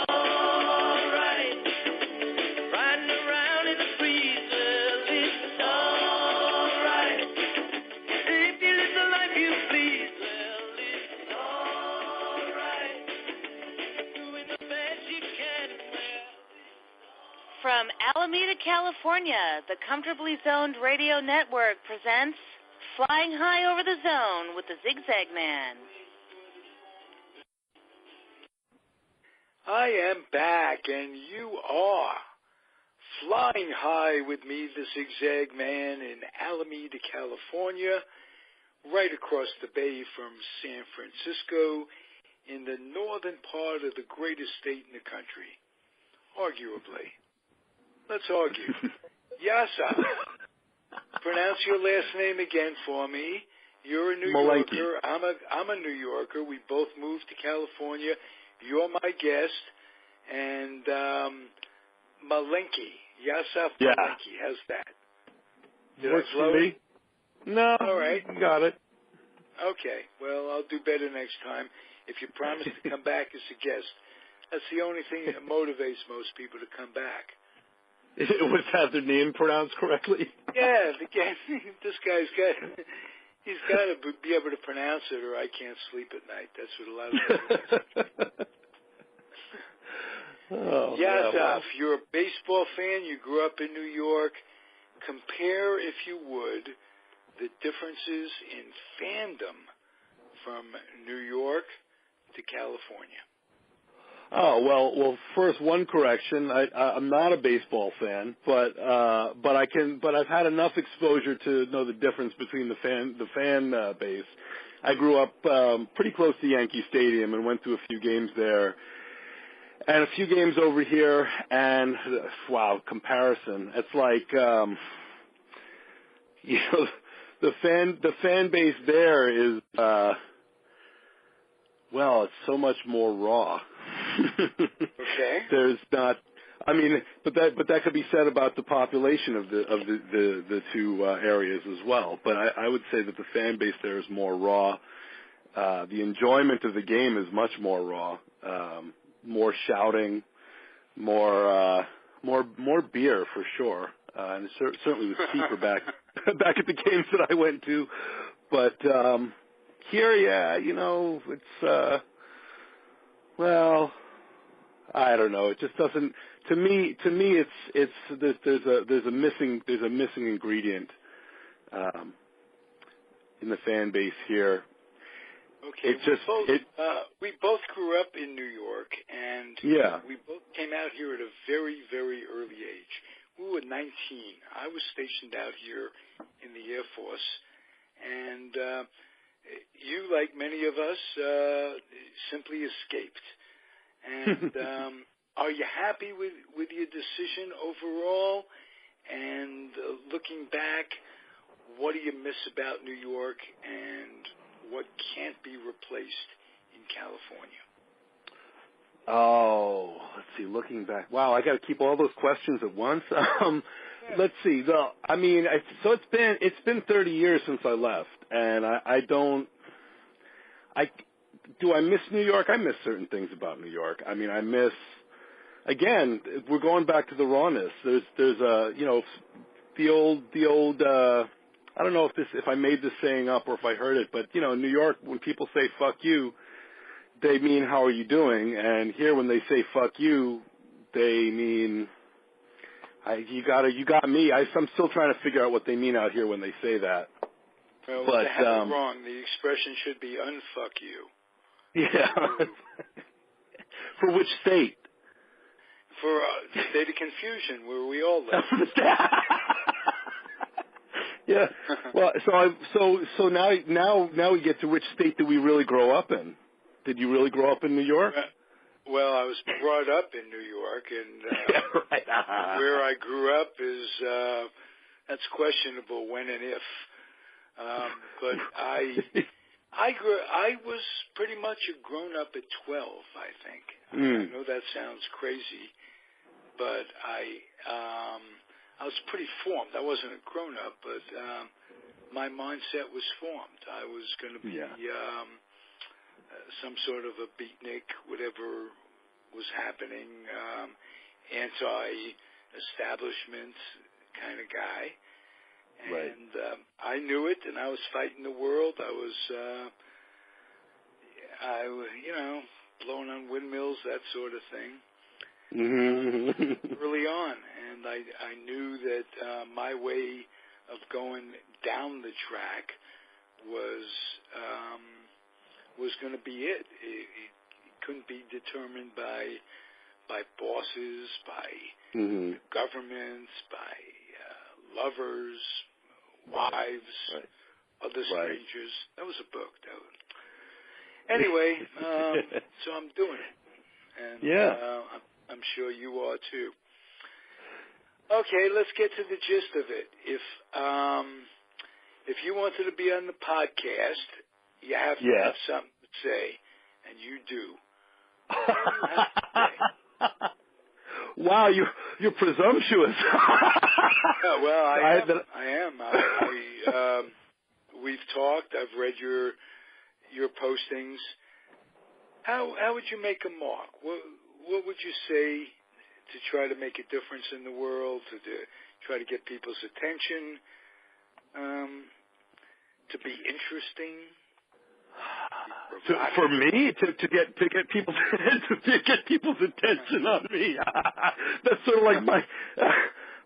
alright. Riding around in the breeze, well, it's alright. If you live the life you please, well, it's alright. Doing the best you can, well. From Alameda, California, the Comfortably Zoned Radio Network presents Flying High Over the Zone with the Zigzag Man. I am back, and you are flying high with me, the Zigzag Man, in Alameda, California, right across the bay from San Francisco, in the northern part of the greatest state in the country, arguably. Let's argue. Yusef, pronounce your last name again for me. You're a New Malenky. Yorker. I'm a New Yorker. We both moved to California. You're my guest. And Malenky. Yusef Malenky. How's that? Works for me. No. All right. You got it. Okay. Well, I'll do better next time. If you promise to come back as a guest, that's the only thing that motivates most people to come back. Was that their name pronounced correctly? Yeah, this guy's he's got to be able to pronounce it, or I can't sleep at night. That's what a lot of people Yusef, you're a baseball fan. You grew up in New York. Compare, if you would, the differences in fandom from New York to California. Oh, well. First, one correction. I'm not a baseball fan, but I've had enough exposure to know the difference between the fan base. I grew up pretty close to Yankee Stadium and went to a few games there, and a few games over here. And wow, comparison. It's like the fan base there is it's so much more raw. Okay. There's not. I mean, but that could be said about the population of the two areas as well. But I would say that the fan base there is more raw. The enjoyment of the game is much more raw. More shouting, more beer for sure, and it certainly was cheaper back at the games that I went to. But here, it's. Well, I don't know. It just doesn't. To me, it's there's a missing ingredient in the fan base here. Okay, we both grew up in New York, and we both came out here at a very, very early age. We were 19. I was stationed out here in the Air Force, and you, like many of us, simply escaped. And are you happy with your decision overall? And looking back, what do you miss about New York, and what can't be replaced in California? Oh, let's see. Looking back, wow, I got to keep all those questions at once. Let's see. I mean, so it's been 30 years since I left, and do I miss New York? I miss certain things about New York. I mean, I miss, again, we're going back to the rawness. There's the old. I don't know if I made this saying up or if I heard it, but in New York, when people say "fuck you," they mean "how are you doing?" And here, when they say "fuck you," they mean you got me. I'm still trying to figure out what they mean out here when they say that. Well, but they have it wrong. The expression should be "unfuck you." Yeah. For which state? For the state of confusion, where we all live. Yeah. Well, so now we get to which state did we really grow up in? Did you really grow up in New York? Well, I was brought up in New York, and right. Where I grew up is that's questionable when and if. But I was pretty much a grown up at 12, I think. I know that sounds crazy, but I was pretty formed. I wasn't a grown up, but my mindset was formed. I was going to be some sort of a beatnik, whatever was happening, anti-establishment kind of guy. And I knew it, and I was fighting the world. I was, blowing on windmills, that sort of thing, early on. And I knew that my way of going down the track was going to be it. It couldn't be determined by bosses, by governments, by lovers, wives, other strangers. That was a book. Anyway, so I'm doing it, and I'm sure you are too. Okay, let's get to the gist of it. If you wanted to be on the podcast, you have to have something to say, and you do. Wow, you're presumptuous. Well, I am. We've talked. I've read your postings. How would you make a mark? What would you say to try to make a difference in the world? To try to get people's attention? To be interesting? For me to get people to get people's attention on me. That's sort of like my.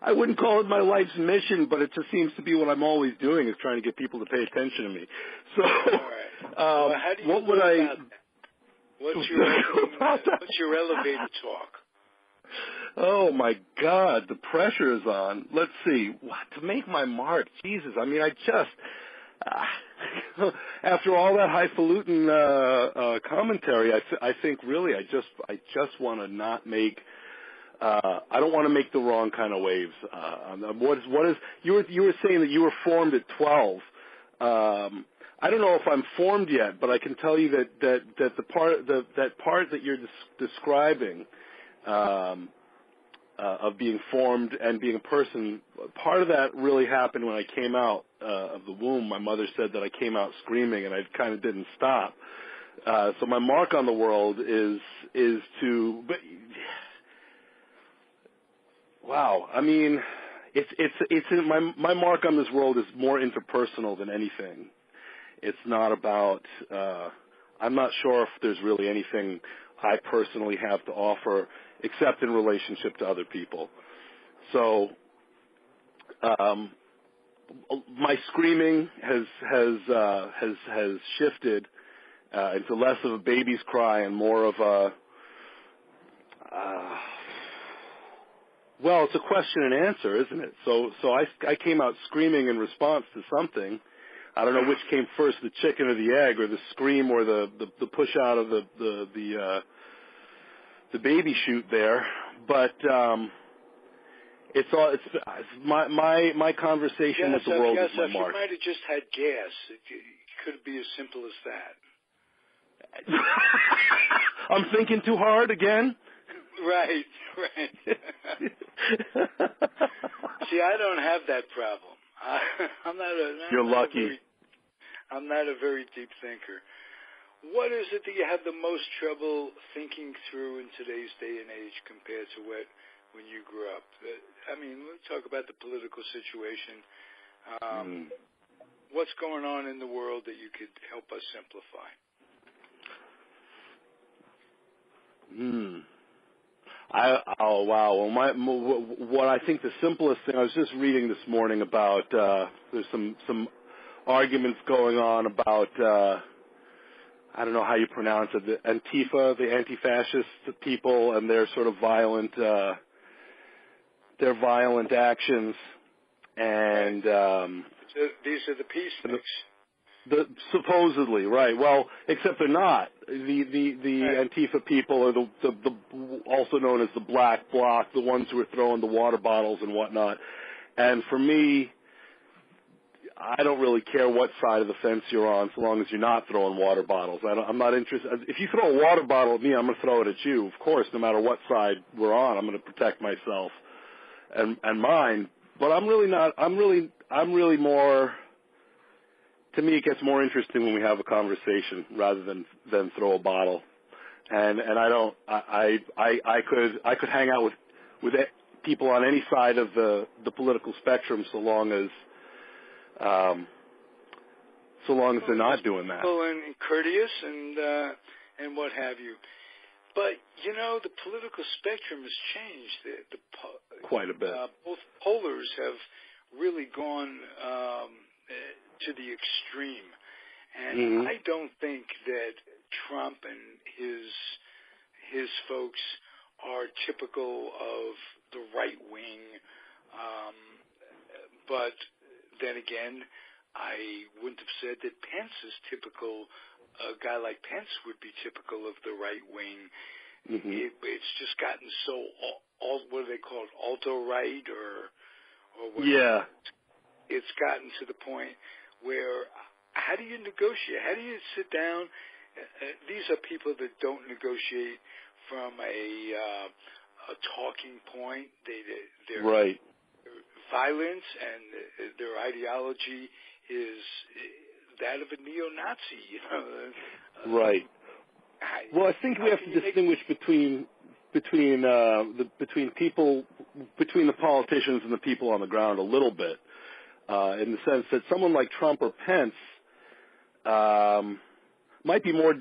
I wouldn't call it my life's mission, but it just seems to be what I'm always doing, is trying to get people to pay attention to me. So, how do you what would I? What's your elevator talk? Oh my God, the pressure is on. Let's see. To make my mark, Jesus. I mean, I just. After all that highfalutin commentary, I think really I just want to not make. I don't want to make the wrong kind of waves. What is you were saying that you were formed at 12. I don't know if I'm formed yet, but I can tell you that the part that you're describing of being formed and being a person, part of that really happened when I came out of the womb. My mother said that I came out screaming, and I kind of didn't stop. So my mark on the world is to. But, wow, I mean, it's my mark on this world is more interpersonal than anything. It's not about. I'm not sure if there's really anything I personally have to offer except in relationship to other people. So my screaming has shifted into less of a baby's cry and more of a well, it's a question and answer, isn't it? So I came out screaming in response to something. I don't know which came first, the chicken or the egg, or the scream or the push out of the baby chute there, but it's my conversation with the world is my mark. You might have just had gas. It could be as simple as that. I'm thinking too hard again. Right. See, I don't have that problem. You're lucky. I'm not a very deep thinker. What is it that you have the most trouble thinking through in today's day and age compared to when you grew up? I mean, we'll talk about the political situation. What's going on in the world that you could help us simplify? Oh wow! Well, what I think the simplest thing. I was just reading this morning about there's some arguments going on about I don't know how you pronounce it, the Antifa, the anti-fascist people, and their sort of violent actions, and these are the peaceniks. Supposedly, right? Well, except they're not. The Antifa people are the also known as the Black Bloc, the ones who are throwing the water bottles and whatnot. And for me, I don't really care what side of the fence you're on, so long as you're not throwing water bottles. I'm not interested. If you throw a water bottle at me, I'm going to throw it at you. Of course, no matter what side we're on, I'm going to protect myself and mine. But I'm really not. I'm really more. To me, it gets more interesting when we have a conversation rather than throw a bottle. and I could hang out with people on any side of the political spectrum so long as they're not doing that. And courteous and what have you. But, the political spectrum has changed. Quite a bit. Both polars have really gone to the extreme. And I don't think that Trump and his folks are typical of the right wing. But then again, I wouldn't have said that Pence is typical. A guy like Pence would be typical of the right wing. It's just gotten so, what do they call it, alt-right or whatever. Yeah. It's gotten to the point where how do you negotiate? How do you sit down? These are people that don't negotiate from a talking point. They're right. Violence and their ideology is that of a neo-Nazi. Right. Well, I think we have to distinguish between the politicians and the people on the ground a little bit, in the sense that someone like Trump or Pence might be more.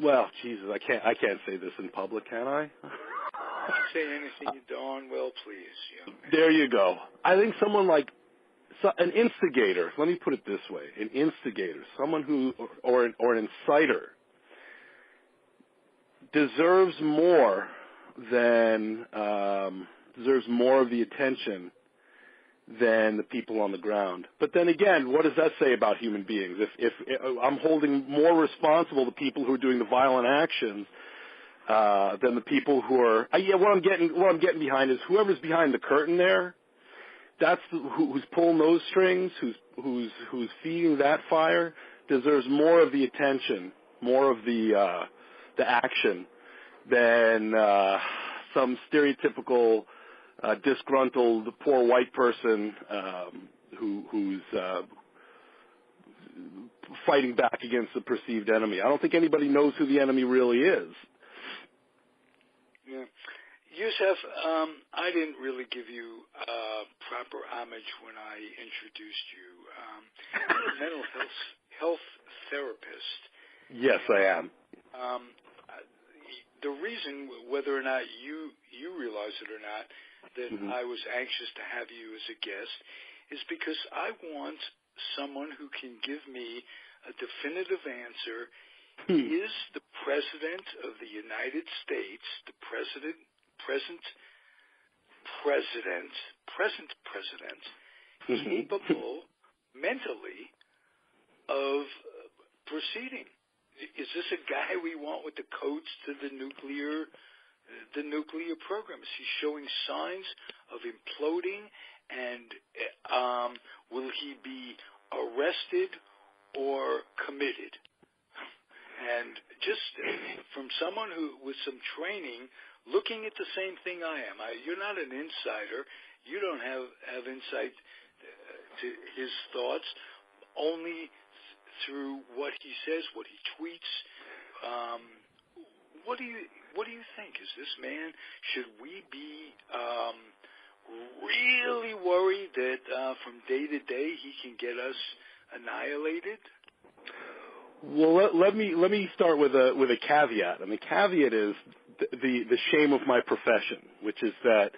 Well, Jesus, I can't say this in public, can I? Say anything you darn well please. There you go. I think someone like an instigator. Let me put it this way: an instigator, someone who or an inciter, deserves more of the attention than the people on the ground. But then again, what does that say about human beings? If I'm holding more responsible the people who are doing the violent actions than the people who are, what I'm getting behind is whoever's behind the curtain there. That's who's pulling those strings, who's feeding that fire, deserves more of the attention, more of the action than some stereotypical disgruntled poor white person who's fighting back against the perceived enemy. I don't think anybody knows who the enemy really is. Yeah. Yusef, I didn't really give you proper homage when I introduced you. You're a mental health therapist. Yes, I am. The reason, whether or not you realize it or not, that I was anxious to have you as a guest is because I want someone who can give me a definitive answer. Is the President of the United States, the present president, capable mentally of proceeding? Is this a guy we want with the codes to the nuclear program? Is he showing signs of imploding? And will he be arrested or committed? And just from someone who with some training, looking at the same thing I am. You're not an insider. You don't have insight to his thoughts, only through what he says, what he tweets. What do you think? Is this man? Should we be really worried that from day to day he can get us annihilated? Well, let me start with a caveat, and the caveat is the shame of my profession, which is that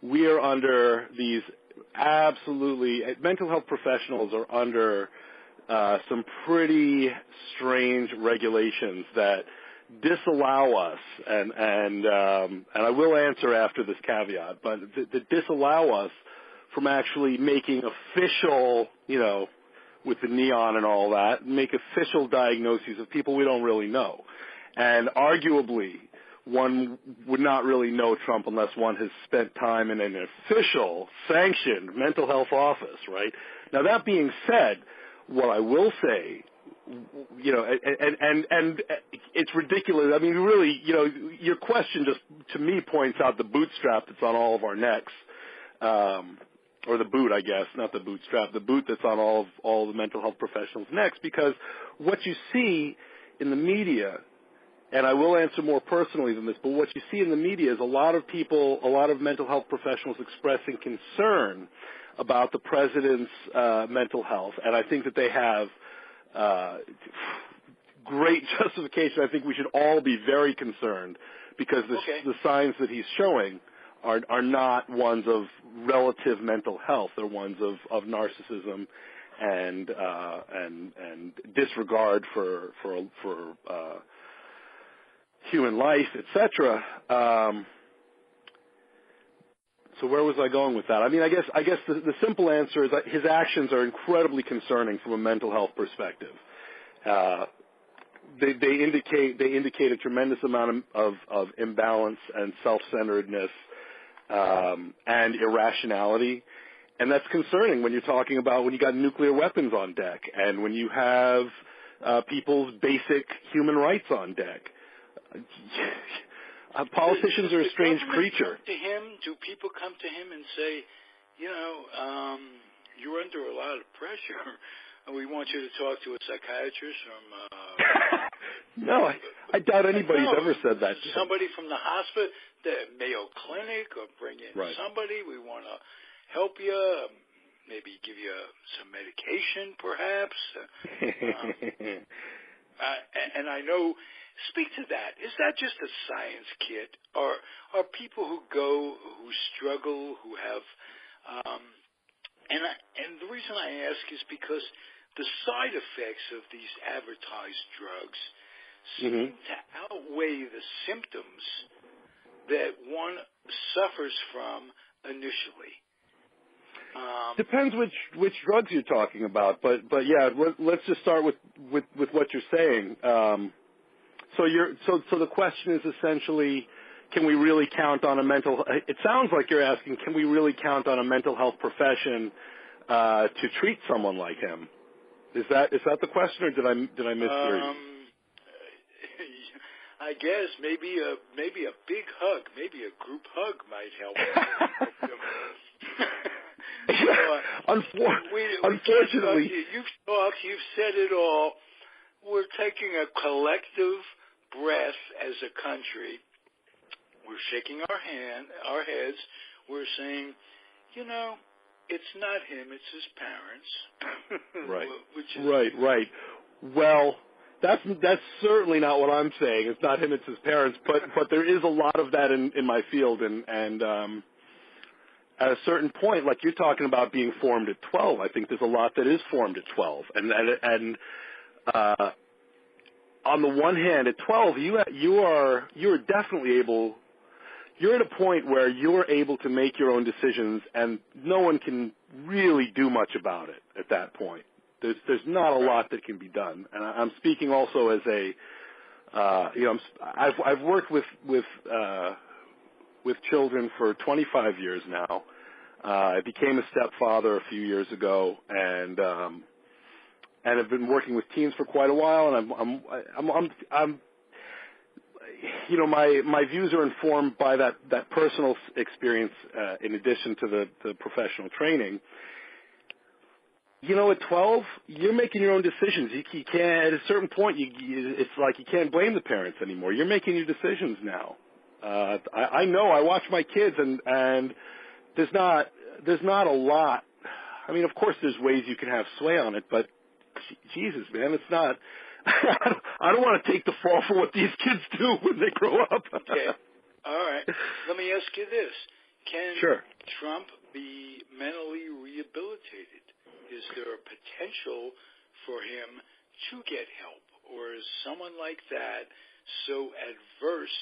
we are under these mental health professionals are under some pretty strange regulations that disallow us, and I will answer after this caveat, but that disallow us from actually making official, with the neon and all that, make official diagnoses of people we don't really know. And arguably, one would not really know Trump unless one has spent time in an official, sanctioned mental health office, right? Now, that being said, what I will say, and it's ridiculous. I mean, really, your question just, to me, points out the bootstrap that's on all of our necks. Or the boot, I guess, not the bootstrap, the boot that's on all the mental health professionals' necks, because what you see in the media and I will answer more personally than this, but what you see in the media is a lot of people, a lot of mental health professionals expressing concern about the president's mental health, and I think that they have great justification. I think we should all be very concerned because the signs that he's showing are not ones of relative mental health. They're ones of narcissism and disregard for human life, etc. So where was I going with that? I mean, I guess the simple answer is that his actions are incredibly concerning from a mental health perspective. They indicate a tremendous amount of imbalance and self-centeredness and irrationality, and that's concerning when you're talking about when you got nuclear weapons on deck and when you have people's basic human rights on deck. Politicians are a strange creature. Do people come to him and say, you're under a lot of pressure, and we want you to talk to a psychiatrist from... No, I doubt anybody's ever said that. Somebody from the hospital, the Mayo Clinic, or bring in somebody. We want to help you, maybe give you some medication, perhaps. And I know... Speak to that. Is that just a science kit, or are people who go, who struggle, who have, and the reason I ask is because the side effects of these advertised drugs seem to outweigh the symptoms that one suffers from initially. Depends which drugs you're talking about, but yeah, let's just start with what you're saying. So the question is essentially, can we really count on a mental? It sounds like you're asking, can we really count on a mental health profession to treat someone like him? Is that the question, or did I mishear you? I guess maybe a big hug, maybe a group hug might help. Unfortunately, you've said it all. We're taking a collective breath as a country. We're shaking our heads. We're saying, it's not him, it's his parents. Right. Well, that's certainly not what I'm saying. It's not him, it's his parents. But there is a lot of that in my field, and at a certain point, like you're talking about being formed at 12, I think there's a lot that is formed at 12, and on the one hand, at 12, you are definitely able. You're at a point where you're able to make your own decisions, and no one can really do much about it at that point. There's not a lot that can be done, and I'm speaking also as a, I've worked with children for 25 years now. I became a stepfather a few years ago, and I've been working with teens for quite a while, and I'm my views are informed by that personal experience in addition to the professional training. At 12, you're making your own decisions. You can't, at a certain point, it's like you can't blame the parents anymore. You're making your decisions now. I know. I watch my kids, and there's not a lot. I mean, of course, there's ways you can have sway on it, but Jesus, man, it's not. I don't want to take the fall for what these kids do when they grow up. Okay. All right. Let me ask you this: can Trump be mentally rehabilitated? Is there a potential for him to get help, or is someone like that so adverse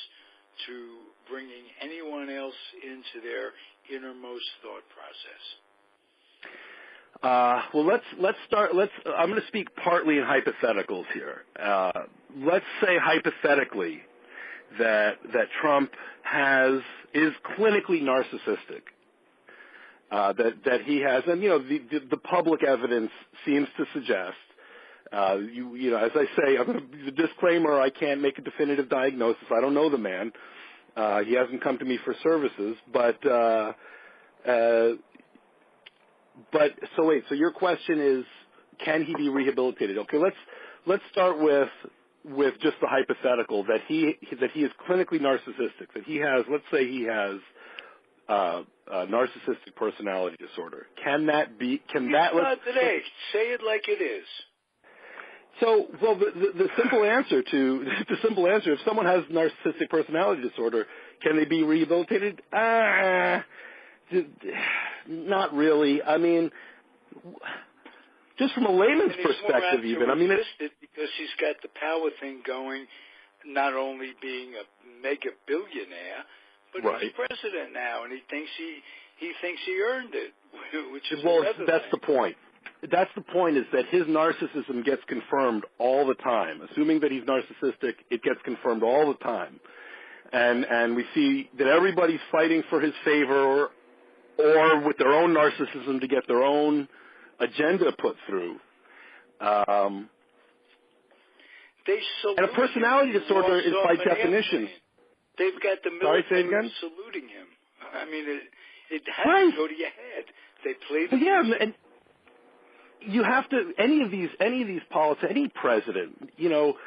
to bringing anyone else into their innermost thought process? Well, let's start. I'm going to speak partly in hypotheticals here. Let's say hypothetically that Trump is clinically narcissistic. That he has, and the public evidence seems to suggest. As I say, the disclaimer: I can't make a definitive diagnosis. I don't know the man. He hasn't come to me for services, but so your question is, can he be rehabilitated? Okay, let's start with with just the hypothetical that he is clinically narcissistic, that he has, let's say he has a narcissistic personality disorder. Can that be? Can that? Not today. Say it like it is. So, well, the simple answer if someone has narcissistic personality disorder, can they be rehabilitated? Not really. I mean, just from a layman's perspective, even. I mean, it's because he's got the power thing going, not only being a mega billionaire, but he's president now, and he thinks he earned it, which is that's the point. That's the point, is that his narcissism gets confirmed all the time. Assuming that he's narcissistic, it gets confirmed all the time. And we see that everybody's fighting for his favor or with their own narcissism to get their own agenda put through. And a personality disorder is by definition. They've got the military saluting him. I mean, it has to go to your head. They play the music. And you have to, any of these politics, any president, you know,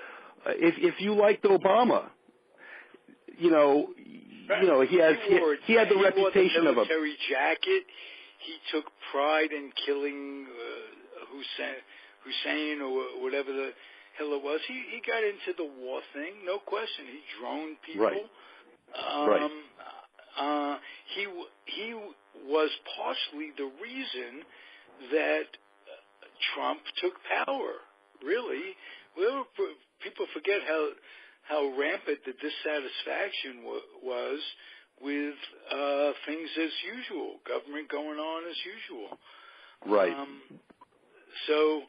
if you liked Obama, he had the reputation of a military jacket. He took pride in killing Hussein or whatever the hell it was. He got into the war thing, no question. He droned people. He was partially the reason that Trump took power. Really, people forget how rampant the dissatisfaction was with things as usual, government going on as usual. Right. So,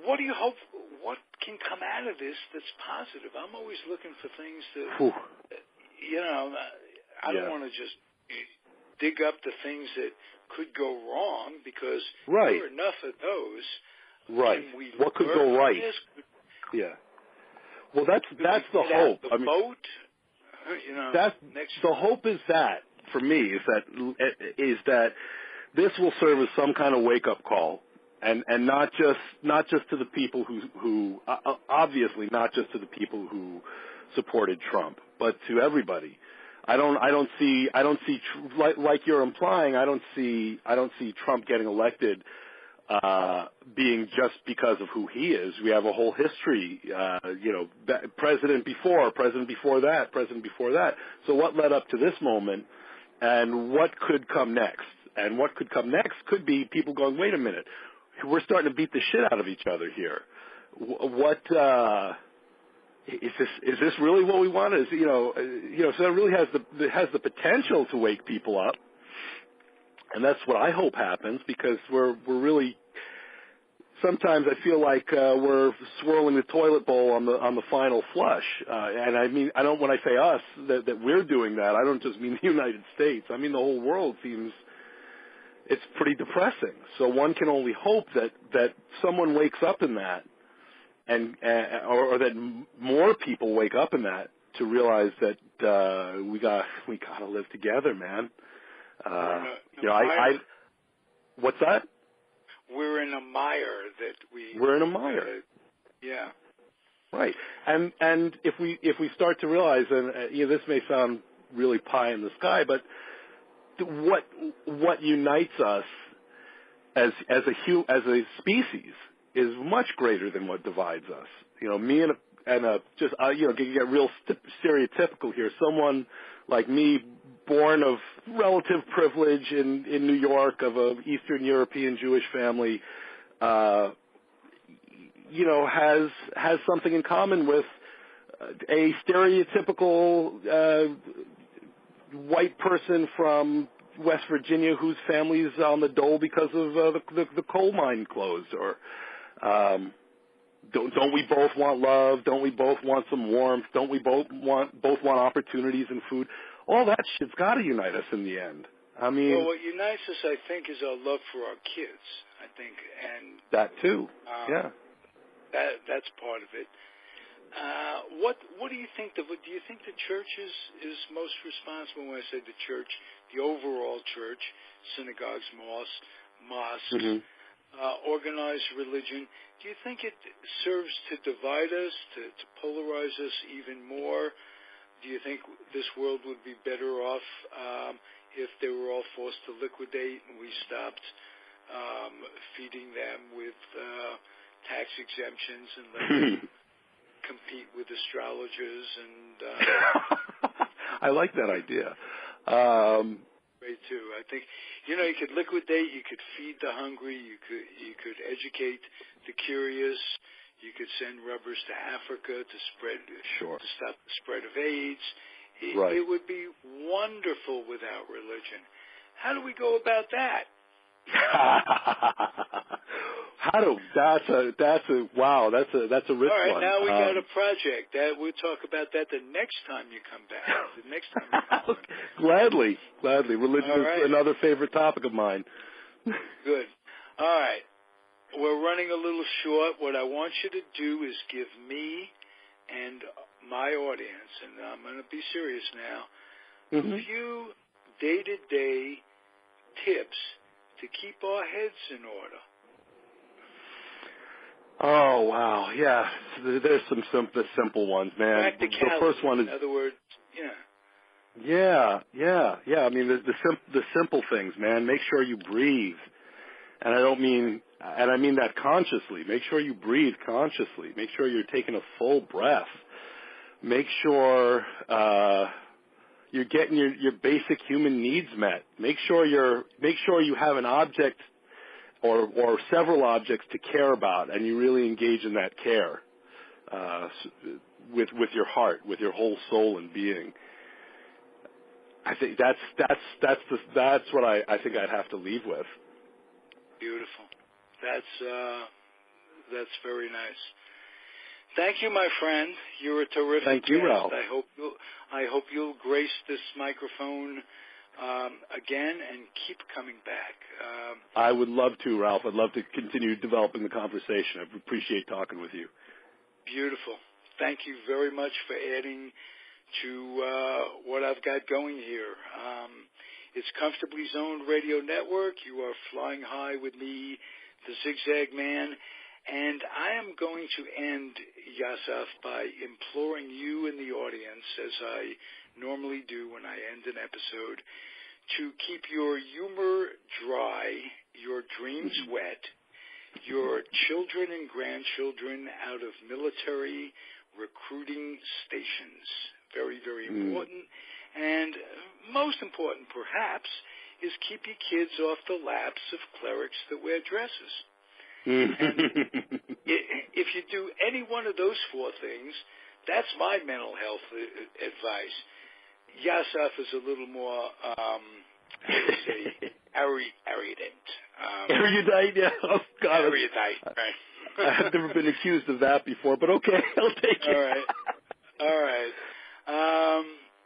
what do you hope? What can come out of this that's positive? I'm always looking for things that, I don't want to just dig up the things that could go wrong, because there are enough of those. Right. What could go right? Yeah. Well, that's the hope. I mean, boat. The hope is that, for me, is that this will serve as some kind of wake up call, and not just to the people who obviously not just to the people who supported Trump, but to everybody. I don't see like you're implying. I don't see Trump getting elected being just because of who he is. We have a whole history, president before that. So what led up to this moment, and what could come next? And what could come next could be people going, wait a minute, we're starting to beat the shit out of each other here. Is this really what we want? So it really has the potential to wake people up, and that's what I hope happens, because we're really, sometimes I feel like we're swirling the toilet bowl on the final flush, and I mean, when I say us that we're doing that, I don't just mean the United States. I mean the whole world seems, it's pretty depressing. So one can only hope that someone wakes up in that. Or that more people wake up in that to realize that we got to live together, man. What's that? We're in a mire We're in a mire. Yeah. Right. And if we start to realize, and this may sound really pie in the sky, but what unites us as a species is much greater than what divides us. Me and get real stereotypical here. Someone like me, born of relative privilege in New York, of an Eastern European Jewish family, has something in common with a stereotypical white person from West Virginia whose family's on the dole because of the coal mine closed, or don't we both want love? Don't we both want some warmth? Don't we both want opportunities and food? All that shit's got to unite us in the end. I mean, well, what unites us, I think, is our love for our kids. I think, and that too. Yeah, that's part of it. What do you think? Do you think the church is most responsible? When I say the church, the overall church, synagogues, mosques. Mm-hmm. organized religion, do you think it serves to divide us, to polarize us even more? Do you think this world would be better off if they were all forced to liquidate and we stopped feeding them with tax exemptions and let them compete with astrologers and I like that idea. Great too. I think you could liquidate, you could feed the hungry, you could educate the curious, you could send rubbers to Africa to stop the spread of AIDS. It would be wonderful without religion. How do we go about that? That's a rich one. All right, now we got a project. We'll talk about that the next time you come back. Gladly. Religion is another favorite topic of mine. Good. All right. We're running a little short. What I want you to do is give me and my audience, and I'm going to be serious now, a few day-to-day tips to keep our heads in order. Oh, wow. Yeah. There's some simple ones, man. Practicality. The first one is... In other words, Yeah. I mean, the simple things, man. Make sure you breathe. And I mean that consciously. Make sure you breathe consciously. Make sure you're taking a full breath. Make sure you're getting your basic human needs met. Make sure you have an object or several objects to care about, and you really engage in that care with your heart, with your whole soul and being. I think that's what I think I'd have to leave with. Beautiful. That's very nice. Thank you, my friend. You're a terrific Thank you, guest. Ralph. I hope you'll grace this microphone again and keep coming back. I would love to, Ralph. I'd love to continue developing the conversation. I appreciate talking with you. Beautiful. Thank you very much for adding to what I've got going here. It's Comfortably Zoned Radio Network. You are flying high with me, the Zigzag Man. And I am going to end, Yusef, by imploring you in the audience, as I normally do when I end an episode, to keep your humor dry, your dreams wet, your children and grandchildren out of military recruiting stations. Very, very important. And most important, perhaps, is keep your kids off the laps of clerics that wear dresses. And if you do any one of those four things, that's my mental health advice. Yusef is a little more, erudite. Erudite, yeah. Oh, God. Erudite, right. I've never been accused of that before, but okay, I'll take it. All right.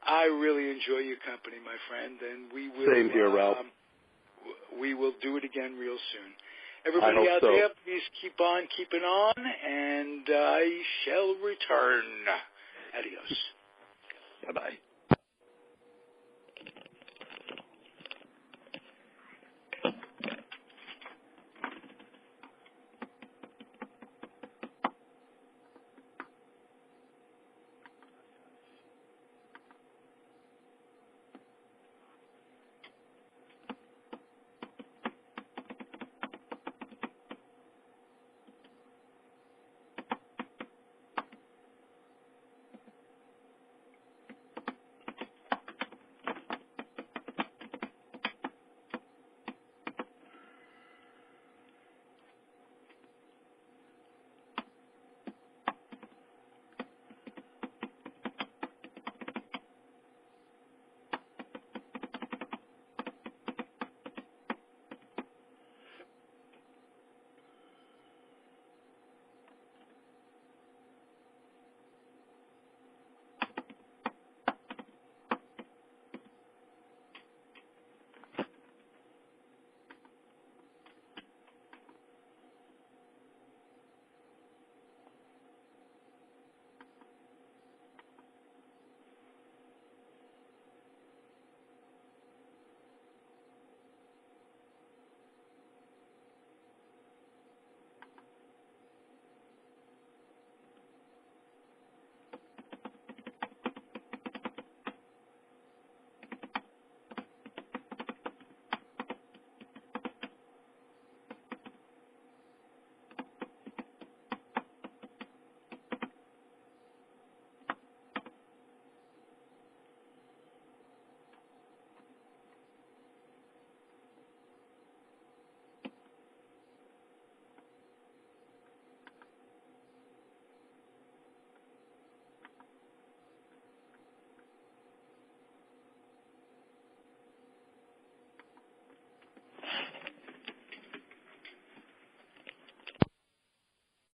I really enjoy your company, my friend, and we will. Same here, Ralph. We will do it again real soon. Everybody out there, please keep on keeping on, and I shall return. Adios. Bye-bye.